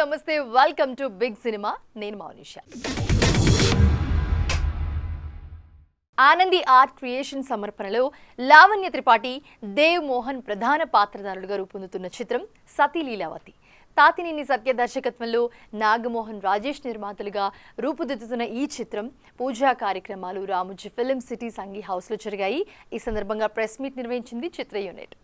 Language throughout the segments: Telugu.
నమస్తే వెల్కమ్ టు బిగ్ సినిమా నేను మౌనిష. ఆనంది ఆర్ట్ క్రియేషన్ సమర్పణలో లావణ్య త్రిపాఠి, దేవ్ మోహన్ ప్రధాన పాత్రధారులుగా రూపొందుతున్న చిత్రం సతీ లీలావతి. తాతినేని సత్య దర్శకత్వంలో నాగమోహన్ రాజేష్ నిర్మాతలుగా రూపుదిద్దుతున్న ఈ చిత్రం పూజా కార్యక్రమాలు రామోజీ ఫిలిం సిటీ సంఘీ హౌస్లో జరిగాయి. ఈ సందర్భంగా ప్రెస్ మీట్ నిర్వహించింది చిత్ర యూనిట్.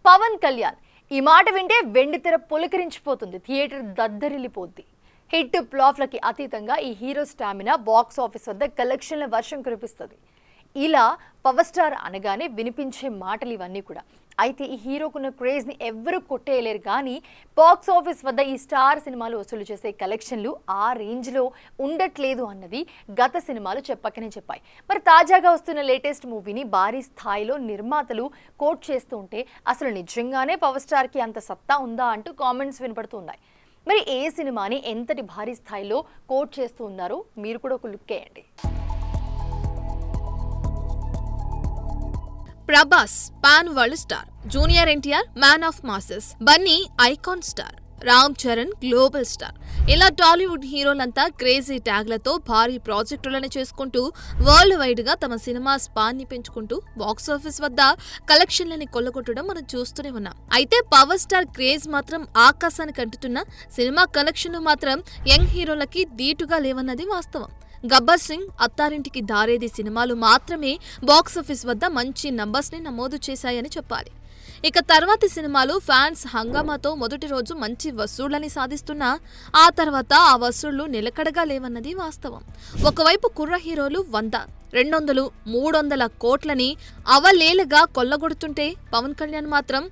పవన్ కళ్యాణ్ ఈ మాట వింటే వెండితెర పులకరించిపోతుంది, థియేటర్ దద్దరిల్లిపోద్ది. హిట్ ఫ్లాప్లకి అతీతంగా ఈ హీరో స్టామినా బాక్స్ ఆఫీస్ వద్ద కలెక్షన్ల వర్షం కురిపిస్తుంది. ఇలా పవర్ స్టార్ అనగానే వినిపించే మాటలు ఇవన్నీ కూడా. అయితే ఈ హీరోకున్న క్రేజ్ని ఎవ్వరూ కొట్టేయలేరు, కానీ బాక్స్ ఆఫీస్ వద్ద ఈ స్టార్ సినిమాలు వసూలు చేసే కలెక్షన్లు ఆ రేంజ్లో ఉండట్లేదు అన్నది గత సినిమాలు చెప్పకనే చెప్పాయి. మరి తాజాగా వస్తున్న లేటెస్ట్ మూవీని భారీ స్థాయిలో నిర్మాతలు కోట్ చేస్తూ ఉంటే అసలు నిజంగానే పవర్ స్టార్కి అంత సత్తా ఉందా అంటూ కామెంట్స్ వినపడుతున్నాయి. మరి ఏ సినిమాని ఎంతటి భారీ స్థాయిలో కోట్ చేస్తూ ఉన్నారో మీరు కూడా ఒక లుక్ వేయండి. Prabhas pan world star, junior NTR man of masses, Bunny icon star, Ram Charan global star. ఇలా టాలీవుడ్ హీరోలంతా క్రేజీ ట్యాగ్లతో భారీ ప్రాజెక్టులను చేసుకుంటూ వరల్డ్ వైడ్ గా తమ సినిమా స్పాన్ని పెంచుకుంటూ బాక్సాఫీస్ వద్ద కలెక్షన్లని కొల్లగొట్టడం మనం చూస్తూనే ఉన్నాం. అయితే పవర్ స్టార్ క్రేజ్ మాత్రం ఆకాశానికి అంటుతున్న సినిమా కలెక్షన్లు మాత్రం యంగ్ హీరోలకి ధీటుగా లేవన్నది వాస్తవం. గబ్బర్ సింగ్, అత్తారింటికి దారేది సినిమాలు మాత్రమే బాక్సాఫీస్ వద్ద మంచి నంబర్స్ ని నమోదు చేశాయని చెప్పాలి. ఇక తర్వాతి సినిమాలు ఫ్యాన్స్ హంగామాతో మొదటి రోజు మంచి వసూళ్లని సాధిస్తున్నా ఆ తర్వాత ఆ వసూళ్లు నిలకడగా లేవన్నది వాస్తవం. ఒకవైపు కుర్ర హీరోలు 100, 200, 300 కోట్లని అవలేలగా కొల్లగొడుతుంటే పవన్ కళ్యాణ్ మాత్రం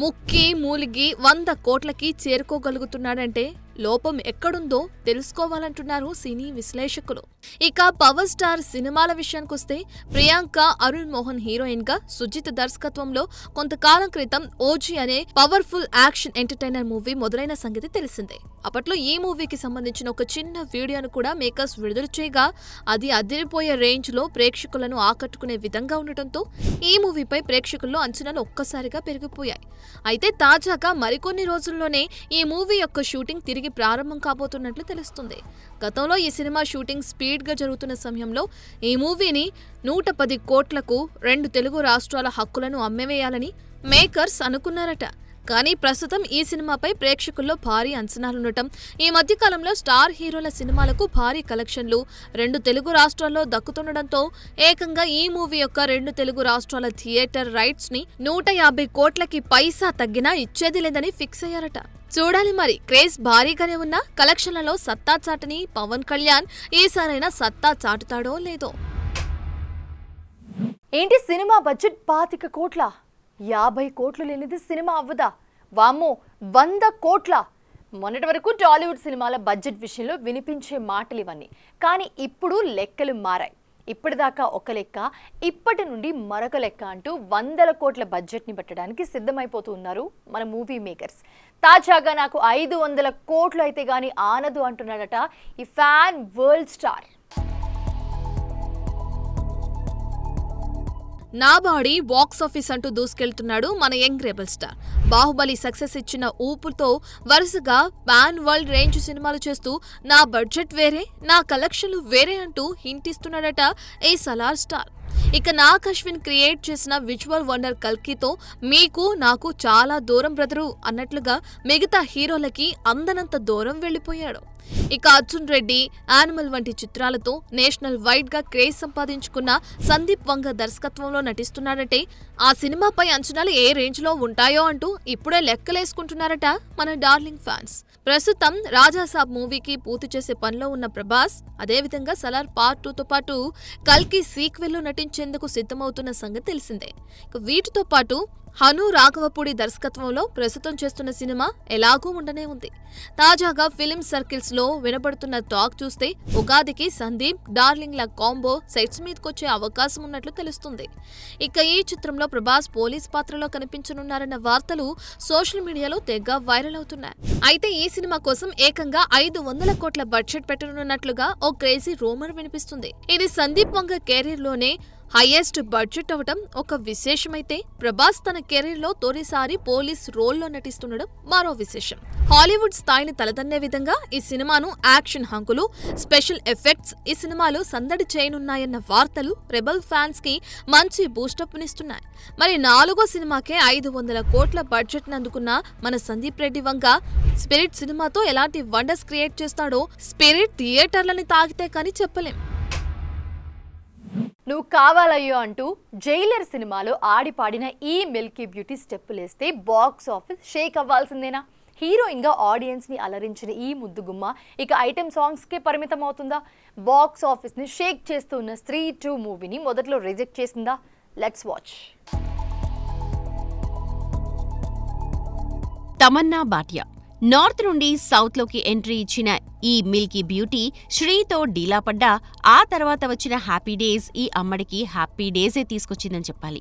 ముక్కి మూలిగి 100 కోట్లకి చేరుకోగలుగుతున్నాడంటే లోపం ఎక్కడుందో తెలుసుకోవాలంటున్నారు సినీ విశ్లేషకులు. ఇక పవర్ స్టార్ సినిమాల విషయానికొస్తే ప్రియాంక అరుణ్ మోహన్ హీరోయిన్ గా సుజిత్ దర్శకత్వంలో కొంతకాలం క్రితం ఓజీ అనే పవర్ఫుల్ యాక్షన్ ఎంటర్టైనర్ మూవీ మొదలైన సంగతి తెలిసిందే. అప్పట్లో ఈ మూవీకి సంబంధించిన ఒక చిన్న వీడియోను కూడా మేకర్స్ విడుదల చేయగా అది అదిరిపోయే రేంజ్ లో ప్రేక్షకులను ఆకట్టుకునే విధంగా ఉండటంతో ఈ మూవీపై ప్రేక్షకుల్లో అంచనాలు ఒక్కసారిగా పెరిగిపోయాయి. అయితే తాజాగా మరికొన్ని రోజుల్లోనే ఈ మూవీ యొక్క షూటింగ్ తిరిగి ప్రారంభం కాబోతున్నట్లు తెలుస్తుంది. గతంలో ఈ సినిమా షూటింగ్ స్పీడ్ గా జరుగుతున్న సమయంలో ఈ మూవీని 110 కోట్లకు 2 తెలుగు రాష్ట్రాల హక్కులను అమ్మివేయాలని మేకర్స్ అనుకున్నారట. కానీ ప్రస్తుతం ఈ సినిమాపై ప్రేక్షకుల్లో భారీ అంచనాలుండటం, ఈ మధ్యకాలంలో స్టార్ హీరోల సినిమాలకు భారీ కలెక్షన్లు 2 తెలుగు రాష్ట్రాల్లో దక్కుతుండటంతో ఏకంగా ఈ మూవీ యొక్క 2 తెలుగు రాష్ట్రాల థియేటర్ రైట్స్ ని 150 కోట్లకి పైసా తగ్గినా ఇచ్చేది లేదని ఫిక్స్ అయ్యారట. చూడాలి మరి, క్రేజ్ భారీగానే ఉన్న కలెక్షన్లలో సత్తా చాటని పవన్ కళ్యాణ్ ఈసారైనా సత్తా చాటుతాడో లేదో. ఏంటి సినిమా బడ్జెట్ 25 కోట్ల? 50 కోట్లు లేనిది సినిమా అవ్వదా? వామ్మో, 100 కోట్ల! మొన్నటి వరకు టాలీవుడ్ సినిమాల బడ్జెట్ విషయంలో వినిపించే మాటలు ఇవన్నీ. కానీ ఇప్పుడు లెక్కలు మారాయి. ఇప్పటిదాకా ఒక లెక్క, ఇప్పటి నుండి మరొక లెక్క అంటూ 100 కోట్ల బడ్జెట్ని పెట్టడానికి సిద్ధమైపోతూ ఉన్నారు మన మూవీ మేకర్స్. తాజాగా నాకు 500 కోట్లు అయితే గానీ ఆనదు అంటున్నాడట ఈ ఫ్యాన్ వరల్డ్ స్టార్. నా బాడీ బాక్స్ ఆఫీస్ అంటూ దూసుకెళ్తున్నాడు మన young rebel star. Baahubali success ఇచ్చిన ఊపుతో వరుసగా పాన్ వరల్డ్ రేంజ్ సినిమాలు చేస్తూ నా బడ్జెట్ వేరే, నా కలెక్షన్లు వేరే అంటూ హింట్ ఇస్తున్నాడట ఈ సలార్ స్టార్. ఇక నాగ్ అశ్విన్ క్రియేట్ చేసిన విజువల్ వండర్ కల్కితో మీకు నాకు చాలా దూరం బ్రదరు అన్నట్లుగా మిగతా హీరోలకి అందనంత దూరం వెళ్లిపోయాడు. ఇక అర్జున్ రెడ్డి, యానిమల్ వంటి చిత్రాలతో నేషనల్ వైడ్ గా క్రేజ్ సంపాదించుకున్న సందీప్ వంగ దర్శకత్వంలో నటిస్తున్నాడంటే ఆ సినిమాపై అంచనాలు ఏ రేంజ్ లో ఉంటాయో అంటూ ఇప్పుడే లెక్కలేసుకుంటున్నారట మన డార్లింగ్ ఫ్యాన్స్. ప్రస్తుతం రాజాసాబ్ మూవీకి పూర్తి చేసే పనిలో ఉన్న ప్రభాస్ అదేవిధంగా సలార్ పార్ట్ 2తో పాటు కల్కి సీక్వెల్లో నటించేందుకు సిద్ధమవుతున్న సంగతి తెలిసిందే. వీటితో పాటు హను రాఘవపూడి దర్శకత్వంలో ప్రస్తుతం చేస్తున్న సినిమా ఎలాగూ ఉండనే ఉంది. తాజాగా ఫిలిం సర్కిల్స్ లో వినబడుతున్న టాక్ చూస్తే ఉగాదికి సందీప్ డార్లింగ్ల కాంబో సెట్స్ మీదకొచ్చే అవకాశం ఉన్నట్లు తెలుస్తుంది. ఇక ఈ చిత్రంలో ప్రభాస్ పోలీస్ పాత్రలో కనిపించనున్నారన్న వార్తలు సోషల్ మీడియాలో తెగ వైరల్ అవుతున్నాయి. అయితే ఈ సినిమా కోసం ఏకంగా 500 కోట్ల బడ్జెట్ పెట్టనున్నట్లుగా ఓ క్రేజీ రూమర్ వినిపిస్తుంది. ఇది సందీప్ వంగ కెరీర్ లోనే హైయెస్ట్ బడ్జెట్ అవటం ఒక విశేషమైతే, ప్రభాస్ తన కెరీర్ లో తొలిసారి పోలీస్ రోల్లో నటిస్తుండడం మరో విశేషం. హాలీవుడ్ స్థాయిని తలదన్నే విధంగా ఈ సినిమాను యాక్షన్ హంకులు, స్పెషల్ ఎఫెక్ట్స్ ఈ సినిమాలో సందడి చేయనున్నాయన్న వార్తలు రెబల్ ఫ్యాన్స్ కి మంచి బూస్టప్ నిస్తున్నాయి. మరి 4వ సినిమాకే 500 కోట్ల బడ్జెట్ అందుకున్న మన సందీప్ రెడ్డి వంగ స్పిరిట్ సినిమాతో ఎలాంటి వండర్స్ క్రియేట్ చేస్తాడో స్పిరిట్ థియేటర్లని తాగితే కానీ చెప్పలేం. నువ్వు కావాలయ్యో అంటూ జైలర్ సినిమాలో ఆడిపాడిన ఈ మిల్కీ బ్యూటీ స్టెప్పులేస్తే బాక్స్ ఆఫీస్ షేక్ అవ్వాల్సిందేనా? హీరోయిన్గా ఆడియన్స్ని అలరించిన ఈ ముద్దుగుమ్మ ఇక ఐటెం సాంగ్స్కే పరిమితం అవుతుందా? బాక్స్ ఆఫీస్ని షేక్ చేస్తూ ఉన్న స్త్రీ 2 మూవీని మొదట్లో రిజెక్ట్ చేసిందా? Let's watch. Tamannaah Bhatia north నుండి సౌత్లోకి ఎంట్రీ ఇచ్చిన ఈ మిల్కీ బ్యూటీ శ్రీతో డీలా పడ్డా ఆ తర్వాత వచ్చిన హ్యాపీ డేస్ ఈ అమ్మడికి హ్యాపీ డేసే తీసుకొచ్చిందని చెప్పాలి.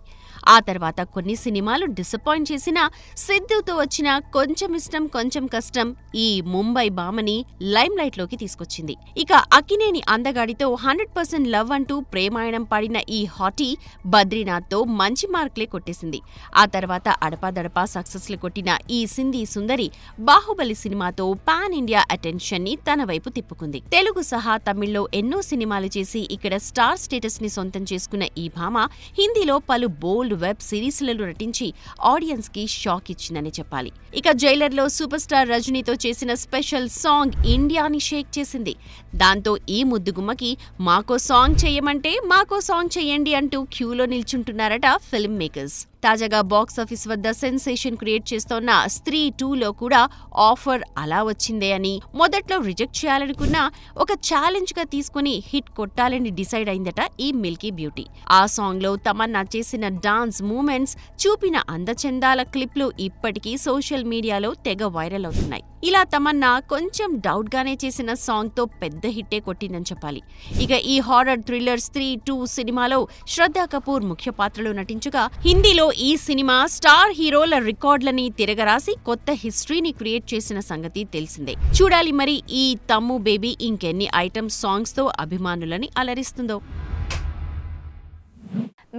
ఆ తర్వాత కొన్ని సినిమాలు డిసప్పాయింట్ చేసినా సిద్ధుతో వచ్చిన కొంచెం ఇష్టం కొంచెం కష్టం ఈ ముంబై భామని లైమ్ లైట్ లోకి తీసుకొచ్చింది. ఇక అక్కినేని అందగాడితో 100% లవ్ అంటూ ప్రేమాయణం పాడిన ఈ హాటీ బద్రీనాథ్తో మంచి మార్కులే కొట్టేసింది. ఆ తర్వాత అడపాదడపా సక్సెస్లు కొట్టిన ఈ సింధీ సుందరి బాహుబలి సినిమాతో పాన్ ఇండియా అటెన్షన్ ని తన వైపు తిప్పుకుంది. తెలుగు సహా తమిళ్లో ఎన్నో సినిమాలు చేసి ఇక్కడ స్టార్ స్టేటస్ ని సొంతం చేసుకున్న ఈ భామ హిందీలో పలు బోల్డ్ వెబ్ సిరీస్లలో నటించి ఆడియన్స్ కి షాక్ ఇచ్చిందని చెప్పాలి. ఇక జైలర్ లో సూపర్ స్టార్ రజనీతో చేసిన స్పెషల్ సాంగ్ ఇండియాని షేక్ చేసింది. దాంతో ఈ ముద్దుగుమ్మకి మాకో సాంగ్ చెయ్యమంటే మాకో సాంగ్ చెయ్యండి అంటూ క్యూలో నిల్చుంటున్నారట ఫిల్మ్ మేకర్స్. తాజాగా బాక్సాఫీస్ వద్ద సెన్సేషన్ క్రియేట్ చేస్తోన్న స్త్రీ 2లో కూడా ఆఫర్ అలా వచ్చిందే అని మొదట్లో రిజెక్ట్ చేయాలనుకున్నా ఒక ఛాలెంజ్ గా తీసుకుని హిట్ కొట్టాలని డిసైడ్ అయిందట ఈ మిల్కీ బ్యూటీ. ఆ సాంగ్ లో తమన్నా చేసిన డాన్స్ మూమెంట్స్ చూపిన అందచందాల క్లిప్లు ఇప్పటికీ సోషల్ మీడియాలో తెగ వైరల్ అవుతున్నాయి. ఇలా తమన్నా కొంచెం డౌట్ గానే చేసిన సాంగ్ తో పెద్ద హిట్టే కొట్టిందని చెప్పాలి. ఇక ఈ హారర్ థ్రిల్లర్ స్త్రీ 2 సినిమాలో శ్రద్ధా కపూర్ ముఖ్య పాత్రలో నటించగా హిందీలో ఈ సినిమా స్టార్ హీరోల రికార్డులని తిరగరాసి కొత్త హిస్టరీని క్రియేట్ చేసిన సంగతి తెలిసిందే. చూడాలి మరి ఈ తమ్ము బేబీ ఇంకెన్ని ఐటమ్ సాంగ్స్ తో అభిమానులని అలరిస్తుందో.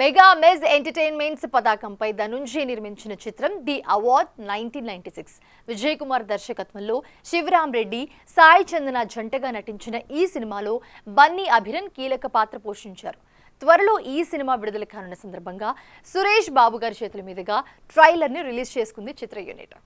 మెగా మెజ్ ఎంటర్టైన్మెంట్స్ పతాకంపై ధనుంజయ్ నిర్మించిన చిత్రం ది అవార్డ్ 1996 విజయ్ కుమార్ దర్శకత్వంలో శివరాం రెడ్డి, సాయి చందన జంటగా నటించిన ఈ సినిమాలో బన్నీ అభిరన్ కీలక పాత్ర పోషించారు. త్వరలో ఈ సినిమా విడుదల కానున్న సందర్భంగా సురేష్ బాబు గారి చేతుల మీదుగా ట్రైలర్ని రిలీజ్ చేసుకుంది చిత్ర యూనిట్.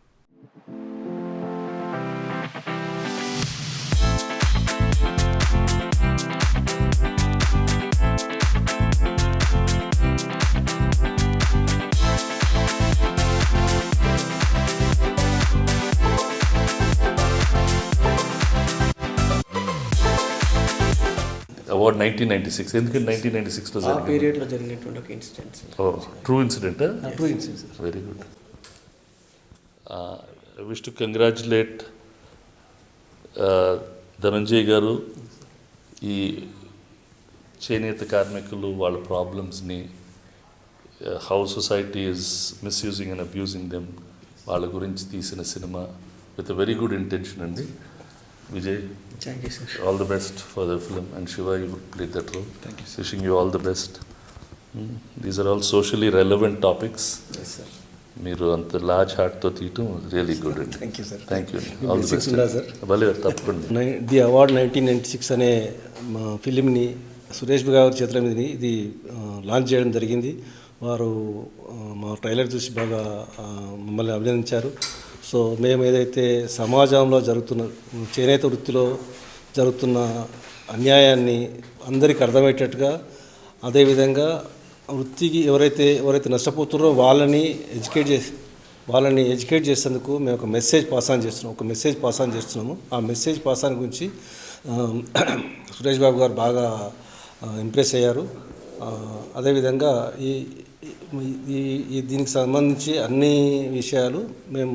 అవార్డ్ 1996 ఎందుకంటే 1996లో ఆ పీరియడ్లో జరిగినటువంటి ఒక incidents. True incident. True incidents. Very good. I wish to congratulate Dhananjay గారు. ఈ చేనేత కార్మికులు వాళ్ళ ప్రాబ్లమ్స్ని how society is misusing and abusing them వాళ్ళ గురించి తీసిన cinema with very good intention అండి. Vijay, Thank you, sir. all the best for the film, and Shiva, you played that role. Thank you, sir. Wishing you all the best. These are all socially relevant topics. Yes sir. మీరు అంత లార్జ్ హార్ట్తో తీయటం రియలీ గుడ్ అండి. Thank you sir. Thank you. మీ ఆల్ ది blessings బెస్ట్. ఉండాలి సార్. భలే తప్పకుండా. ది అవార్డ్ 1996 అనే మా ఫిలింని సురేష్ గారి చేతుల మీద ఇది లాంచ్ చేయడం జరిగింది. వారు మా ట్రైలర్ చూసి బాగా మమ్మల్ని అభినందించారు. సో మేము ఏదైతే సమాజంలో జరుగుతున్న చేనేత వృత్తిలో జరుగుతున్న అన్యాయాన్ని అందరికీ అర్థమయ్యేటట్టుగా, అదేవిధంగా వృత్తికి ఎవరైతే నష్టపోతున్నారో వాళ్ళని ఎడ్యుకేట్ చేసేందుకు మేము ఒక మెసేజ్ పాస్ ఆన్ చేస్తున్నాము. ఆ మెసేజ్ పాస్ ఆన్ గురించి సురేష్ బాబు గారు బాగా ఇంప్రెస్ అయ్యారు. అదేవిధంగా ఈ దీనికి సంబంధించి అన్ని విషయాలు మేము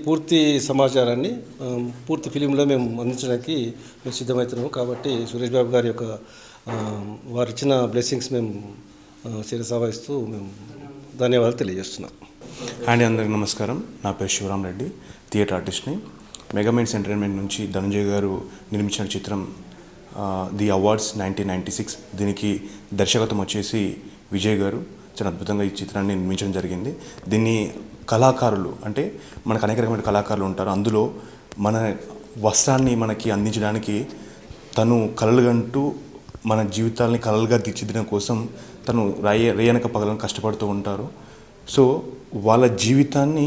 పూర్తి సమాచారాన్ని పూర్తి ఫిలింలో మేము అందించడానికి మేము సిద్ధమవుతున్నాము. కాబట్టి సురేష్ బాబు గారి యొక్క వారు ఇచ్చిన బ్లెస్సింగ్స్ మేము శిరసావహిస్తూ మేము ధన్యవాదాలు తెలియజేస్తున్నాం. అండి, అందరికీ నమస్కారం. నా పేరు శివరామ్ రెడ్డి, థియేటర్ ఆర్టిస్ట్ని. మెగామైన్స్ ఎంటర్టైన్మెంట్ నుంచి ధనంజయ్ గారు నిర్మించిన చిత్రం ది అవార్డ్స్ 1996. దీనికి దర్శకత్వం వచ్చేసి విజయ్ గారు చాలా అద్భుతంగా ఈ చిత్రాన్ని నిర్మించడం జరిగింది. దీన్ని కళాకారులు, అంటే మనకు అనేక రకమైన కళాకారులు ఉంటారు. అందులో మన వస్త్రాన్ని మనకి అందించడానికి తను కలలుగంటూ మన జీవితాలని కలలుగా తీర్చిదిద్దడం కోసం తను రేయనక పగలను కష్టపడుతూ ఉంటారు. సో వాళ్ళ జీవితాన్ని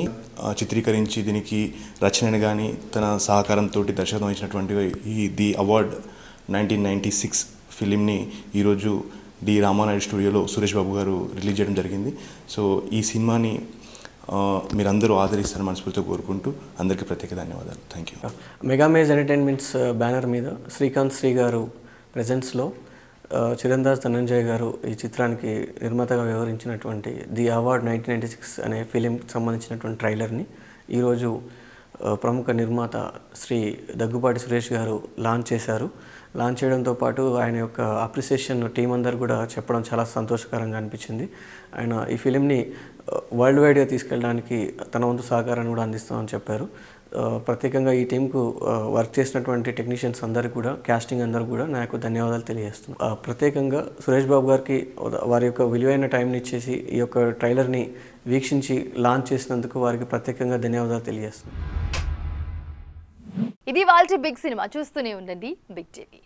చిత్రీకరించి దీనికి రచనని కానీ తన సహకారంతో దర్శకత్వం ఇచ్చినటువంటి ఈ ది అవార్డ్ 1996 ఫిలింని ఈరోజు డి రామానాయుడు స్టూడియోలో సురేష్ బాబు గారు రిలీజ్ చేయడం జరిగింది. సో ఈ సినిమాని మీరందరూ ఆదరిస్తారని మనస్ఫూర్తిగా కోరుకుంటూ అందరికీ ప్రత్యేక ధన్యవాదాలు. Thank you. మెగామేజ్ ఎంటర్టైన్మెంట్స్ బ్యానర్ మీద శ్రీకాంత్ శ్రీ గారు ప్రెజెన్స్లో చిరందాస్ ధనంజయ్ గారు ఈ చిత్రానికి నిర్మాతగా వ్యవహరించినటువంటి ది అవార్డ్ 1996 అనే ఫిలింకి సంబంధించినటువంటి ట్రైలర్ని ఈరోజు ప్రముఖ నిర్మాత శ్రీ దగ్గుబాటి సురేష్ గారు లాంచ్ చేశారు. లాంచ్ చేయడంతో పాటు ఆయన యొక్క అప్రిసియేషన్ టీం అందరు కూడా చెప్పడం చాలా సంతోషకరంగా అనిపించింది. ఆయన ఈ ఫిలింని వరల్డ్ వైడ్గా తీసుకెళ్ళడానికి తన వంతు సహకారాన్ని కూడా అందిస్తామని చెప్పారు. ప్రత్యేకంగా ఈ టీంకు వర్క్ చేసినటువంటి టెక్నీషియన్స్ అందరికీ కూడా, కాస్టింగ్ అందరూ కూడా నాకు ధన్యవాదాలు తెలియజేస్తున్నాను. ప్రత్యేకంగా సురేష్ బాబు గారికి వారి యొక్క విలువైన టైంని ఇచ్చేసి ఈ యొక్క ట్రైలర్ని వీక్షించి లాంచ్ చేసినందుకు వారికి ప్రత్యేకంగా ధన్యవాదాలు తెలియజేస్తున్నాను. ఇది వాళ్ళ బిగ్ సినిమా. చూస్తూనే ఉండండి బిగ్ టీవీ.